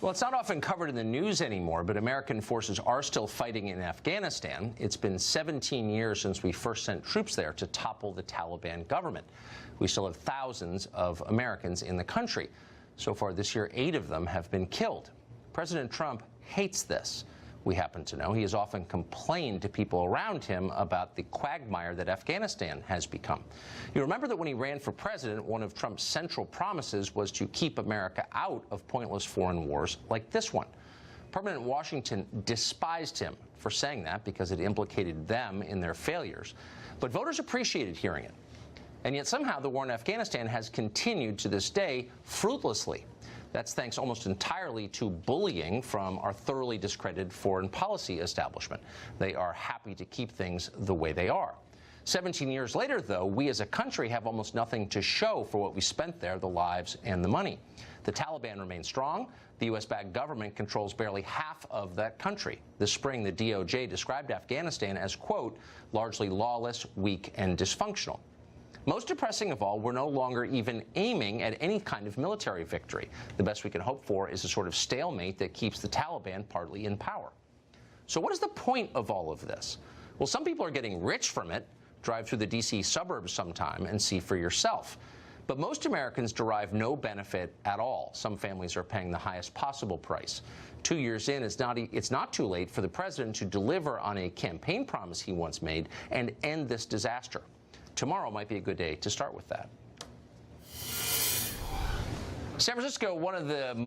Well, it's not often covered in the news anymore, but American forces are still fighting in Afghanistan. It's been 17 years since we first sent troops there to topple the Taliban government. We still have thousands of Americans in the country. So far this year, 8 of them have been killed. President Trump hates this. We happen to know he has often complained to people around him about the quagmire that Afghanistan has become. You remember that when he ran for president, one of Trump's central promises was to keep America out of pointless foreign wars like this one. Permanent Washington despised him for saying that because it implicated them in their failures. But voters appreciated hearing it. And yet somehow the war in Afghanistan has continued to this day fruitlessly. That's thanks almost entirely to bullying from our thoroughly discredited foreign policy establishment. They are happy to keep things the way they are. 17 years later, though, we as a country have almost nothing to show for what we spent there, the lives and the money. The Taliban remains strong. The U.S.-backed government controls barely half of that country. This spring, the DOJ described Afghanistan as, quote, largely lawless, weak, and dysfunctional. Most depressing of all, we're no longer even aiming at any kind of military victory. The best we can hope for is a sort of stalemate that keeps the Taliban partly in power. So what is the point of all of this? Well, some people are getting rich from it. Drive through the D.C. suburbs sometime and see for yourself. But most Americans derive no benefit at all. Some families are paying the highest possible price. 2 years in, it's not too late for the president to deliver on a campaign promise he once made and end this disaster. Tomorrow might be a good day to start with that. San Francisco, one of the